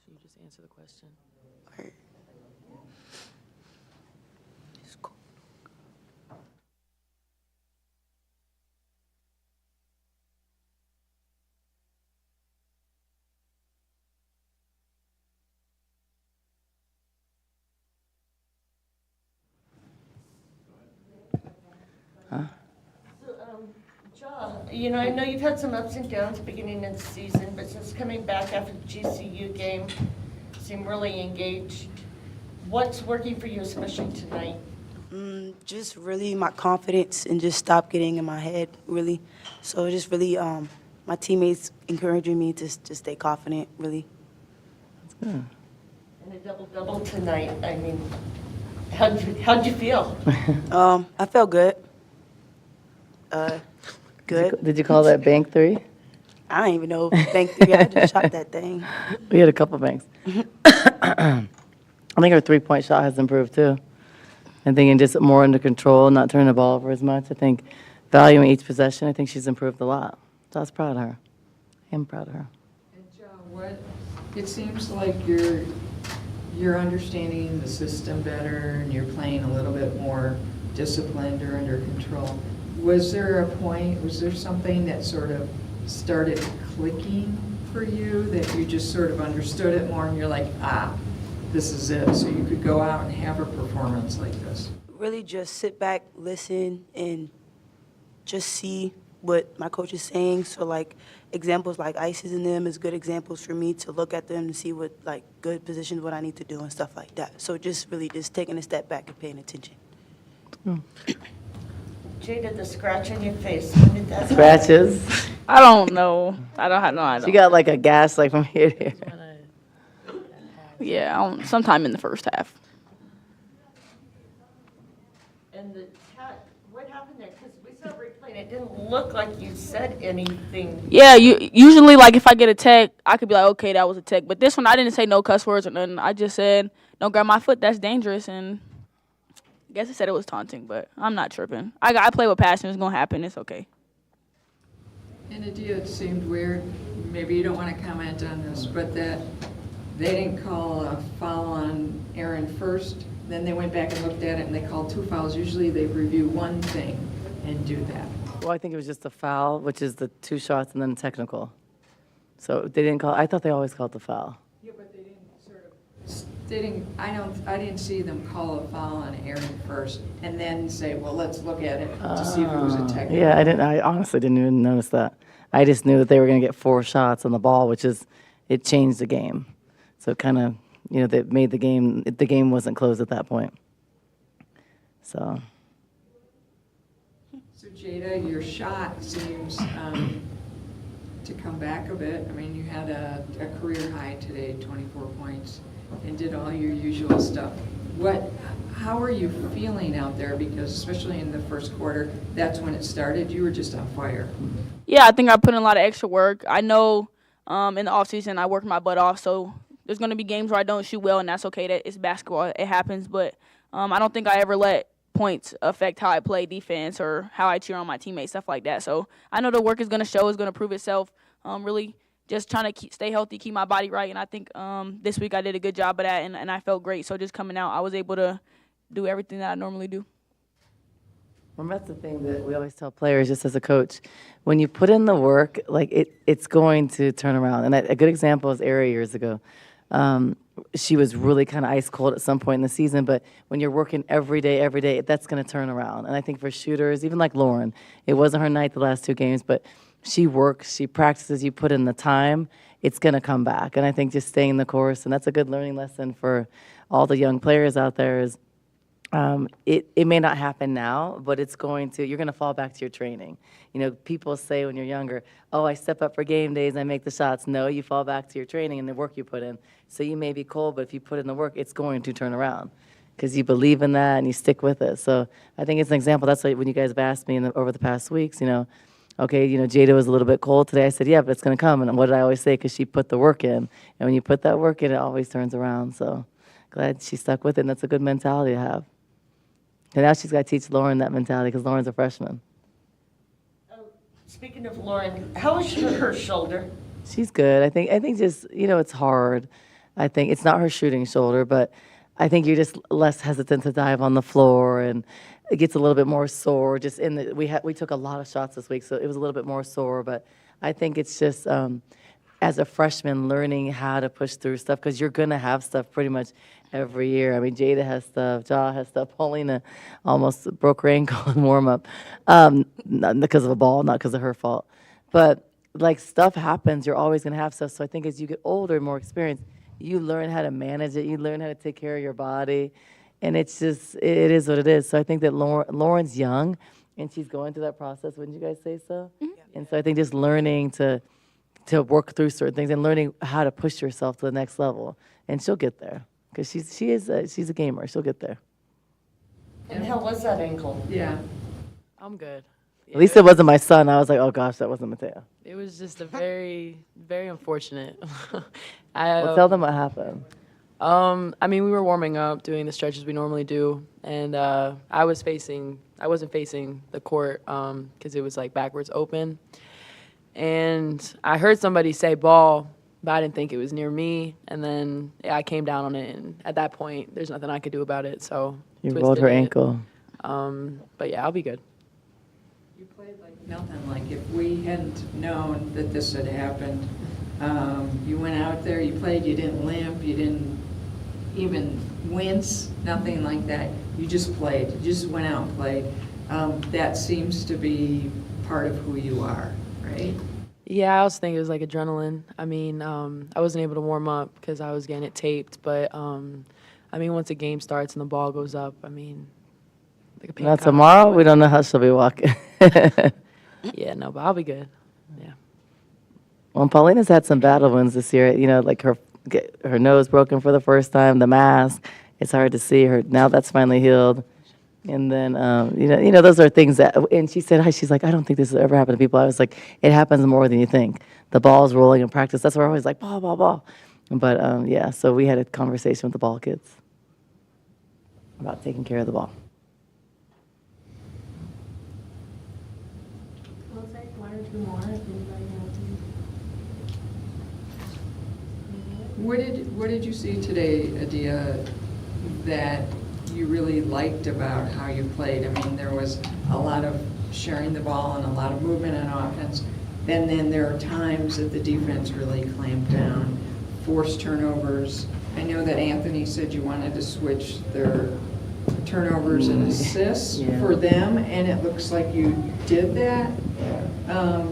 you just answer the question? Alright. It's cool. I know you've had some ups and downs beginning of the season, but since coming back after the GCU game, seem really engaged. What's working for you, especially tonight? Just really my confidence and just stop getting in my head, really. So just really my teammates encouraging me to stay confident, really. And a double-double tonight. I mean, how'd you feel? I felt good. Good. Did you call that bank three? I don't even know if bank three. I just shot that thing. We had a couple banks. I think her three-point shot has improved too. I think just more under control, not turning the ball over as much. I think valuing each possession, I think she's improved a lot. So I was proud of her. I am proud of her. And John, it seems like you're understanding the system better and you're playing a little bit more disciplined or under control. Was there something that sort of started clicking for you, that you just sort of understood it more and you're like, this is it, so you could go out and have a performance like this? Really just sit back, listen, and just see what my coach is saying. So like examples like Ices and them is good examples for me to look at them and see what like good positions, what I need to do and stuff like that. So just really just taking a step back and paying attention. Jada, the scratch on your face, when did that happen? Scratches. I don't know. I don't have no idea. She got like a gas like from here to here. Yeah, sometime in the first half. And the cat, what happened there? Because we saw replay and it didn't look like you said anything. Yeah, usually like if I get a tech, I could be like, okay, that was a tech. But this one, I didn't say no cuss words or nothing. I just said, don't grab my foot. That's dangerous. And I guess I said it was taunting, but I'm not tripping. I play with passion. It's gonna happen. It's okay. And Adia, it seemed weird, maybe you don't want to comment on this, but that they didn't call a foul on Aaron first, then they went back and looked at it and they called two fouls. Usually they review one thing and do that. Well, I think it was just a foul, which is the two shots and then technical. So they didn't call, I thought they always called the foul. Yeah, but they didn't I didn't see them call a foul on Aaron first and then say, well, let's look at it to see if it was a technical. Yeah, I honestly didn't even notice that. I just knew that they were going to get 4 shots on the ball, which is, it changed the game. So it kind of, that made the game wasn't closed at that point. So Jada, your shot seems to come back a bit. I mean, you had a career high today, 24 points, and did all your usual stuff. How are you feeling out there? Because especially in the first quarter, that's when it started. You were just on fire. Yeah, I think I put in a lot of extra work. I know in the offseason I worked my butt off, so there's going to be games where I don't shoot well, and that's okay. It's basketball. It happens. But I don't think I ever let points affect how I play defense or how I cheer on my teammates, stuff like that. So I know the work is going to show. It's going to prove itself. Really just trying to stay healthy, keep my body right. And I think this week I did a good job of that, and I felt great. So just coming out, I was able to do everything that I normally do. Well, that's the thing that we always tell players, just as a coach, when you put in the work, like it's going to turn around. And a good example is Aria years ago. She was really kind of ice cold at some point in the season, but when you're working every day, that's going to turn around. And I think for shooters, even like Lauren, it wasn't her night the last 2 games, but she works, she practices, you put in the time, it's going to come back. And I think just staying the course, and that's a good learning lesson for all the young players out there is, it may not happen now, but you're going to fall back to your training. People say when you're younger, oh, I step up for game days, I make the shots. No, you fall back to your training and the work you put in. So you may be cold, but if you put in the work, it's going to turn around because you believe in that and you stick with it. So I think it's an example. That's why when you guys have asked me over the past weeks, okay, Jada was a little bit cold today. I said, yeah, but it's going to come. And what did I always say? Because she put the work in. And when you put that work in, it always turns around. So glad she stuck with it, and that's a good mentality to have. And now she's got to teach Lauren that mentality because Lauren's a freshman. Speaking of Lauren, how is her shoulder? She's good. I think just, it's hard. I think it's not her shooting shoulder, but I think you're just less hesitant to dive on the floor, and it gets a little bit more sore. Just in the we took a lot of shots this week, so it was a little bit more sore. But I think it's just as a freshman learning how to push through stuff, because you're gonna have stuff pretty much every year. I mean, Jada has stuff, Ja has stuff. Paulina almost broke her ankle in warm up, not because of a ball, not because of her fault, but like stuff happens. You're always gonna have stuff. So I think as you get older, more experienced, you learn how to manage it. You learn how to take care of your body, and it's just it is what it is. So I think that Lauren's young, and she's going through that process. Wouldn't you guys say so? And so I think just learning to work through certain things and learning how to push yourself to the next level, and she'll get there because she's a gamer. She'll get there. And how was that ankle? Yeah. I'm good. At least it wasn't my son. I was like, oh gosh, that wasn't Mateo. It was just a very, very unfortunate. Well, tell them what happened. I mean, we were warming up, doing the stretches we normally do, and I wasn't facing the court because it was like backwards open. And I heard somebody say ball, but I didn't think it was near me. And then I came down on it, and at that point, there's nothing I could do about it. So You twisted rolled her it. ankle. But yeah, I'll be good. You played like nothing. Like if we hadn't known that this had happened, you went out there, you played, you didn't limp, you didn't even wince, nothing like that. You just played. You just went out and played. That seems to be part of who you are, right? Yeah, I also think it was like adrenaline. I mean, I wasn't able to warm up because I was getting it taped. But, I mean, once a game starts and the ball goes up, I mean, like a Now pink tomorrow, we don't know how she'll be walking. Yeah, no, but I'll be good. Yeah. Well, Paulina's had some battle wounds this year. You know, like her nose broken for the first time, the mask. It's hard to see her. Now that's finally healed. And then, you know, those are things that, and she said, she's like, I don't think this has ever happened to people. I was like, it happens more than you think. The ball's rolling in practice. That's why we're always like, ball, ball, ball. But, yeah, so we had a conversation with the ball kids about taking care of the ball. We'll take one or two more if anybody wants to. What did you see today, Adia, that you really liked about how you played? I mean, there was a lot of sharing the ball and a lot of movement on offense. And then there are times that the defense really clamped down, forced turnovers. I know that Anthony said you wanted to switch their turnovers and assists for them, and it looks like you did that.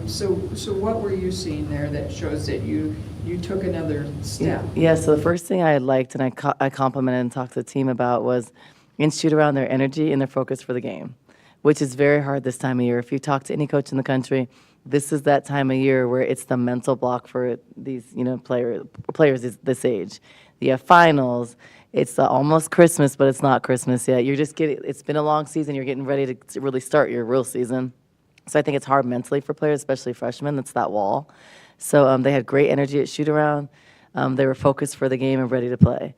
So what were you seeing there that shows that you took another step? Yeah, so the first thing I liked and I complimented and talked to the team about was in shoot around their energy and their focus for the game, which is very hard this time of year. If you talk to any coach in the country, this is that time of year where it's the mental block for these, you know, players this age. You have finals. It's almost Christmas, but it's not Christmas yet. You're just getting, it's been a long season. You're getting ready to really start your real season. So I think it's hard mentally for players, especially freshmen. That's that wall. So they had great energy at shoot around. They were focused for the game and ready to play.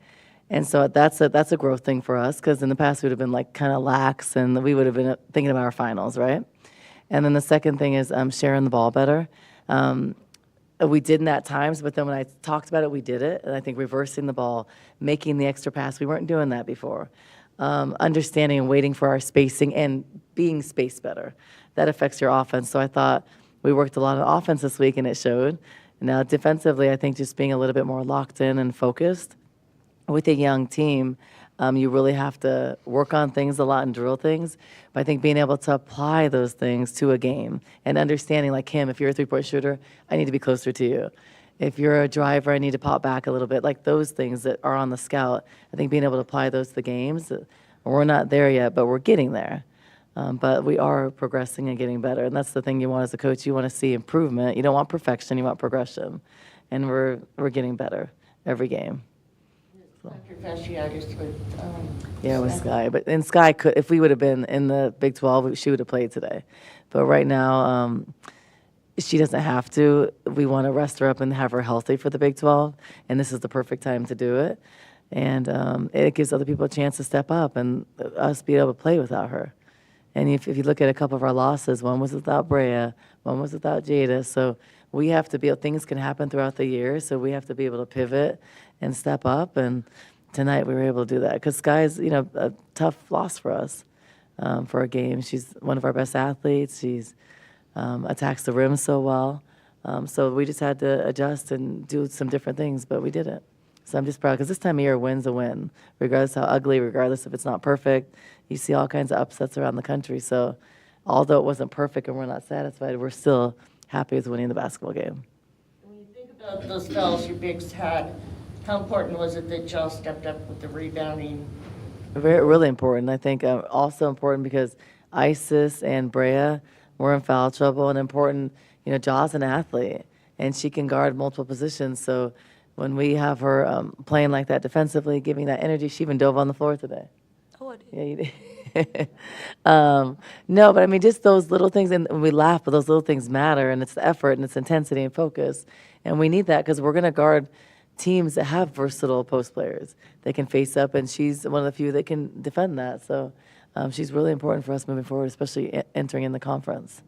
And so that's a growth thing for us, because in the past we would have been like kind of lax and we would have been thinking about our finals, right? And then the second thing is sharing the ball better. We didn't at times, but then when I talked about it, we did it. And I think reversing the ball, making the extra pass, we weren't doing that before. Understanding and waiting for our spacing and being spaced better. That affects your offense. So I thought we worked a lot on offense this week, and it showed. Now defensively, I think just being a little bit more locked in and focused. With a young team, you really have to work on things a lot and drill things. But I think being able to apply those things to a game and understanding, like him, if you're a three-point shooter, I need to be closer to you. If you're a driver, I need to pop back a little bit. Like those things that are on the scout, I think being able to apply those to the games, we're not there yet, but we're getting there. But we are progressing and getting better. And that's the thing you want as a coach. You want to see improvement. You don't want perfection. You want progression. And we're getting better every game. Dr. Fasciitis with, Yeah, with Sky. But in Sky, could, if we would have been in the Big 12, she would have played today. But right now, she doesn't have to. We want to rest her up and have her healthy for the Big 12, and this is the perfect time to do it. And it gives other people a chance to step up and us be able to play without her. And if you look at a couple of our losses, one was without Brea, one was without Jada. So we have to be, things can happen throughout the year, so we have to be able to pivot and step up. And tonight we were able to do that because Sky's, a tough loss for us for a game. She's one of our best athletes. She's attacks the rim so well. So we just had to adjust and do some different things, but we did it. So I'm just proud because this time of year, a win's a win, regardless how ugly, regardless if it's not perfect. You see all kinds of upsets around the country. So although it wasn't perfect and we're not satisfied, we're still happy with winning the basketball game. When you think about those fouls your bigs had, how important was it that y'all stepped up with the rebounding? Really important. I think also important because Isis and Brea were in foul trouble, and important, Jaw's an athlete, and she can guard multiple positions. So when we have her playing like that defensively, giving that energy, she even dove on the floor today. Oh, I did. Yeah, you did. No, but I mean, just those little things, and we laugh, but those little things matter, and it's the effort, and it's intensity and focus. And we need that because we're going to guard teams that have versatile post players. They can face up, and she's one of the few that can defend that. So she's really important for us moving forward, especially entering in the conference.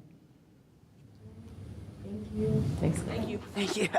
Thank you. Thanks. Thank you. Thank you.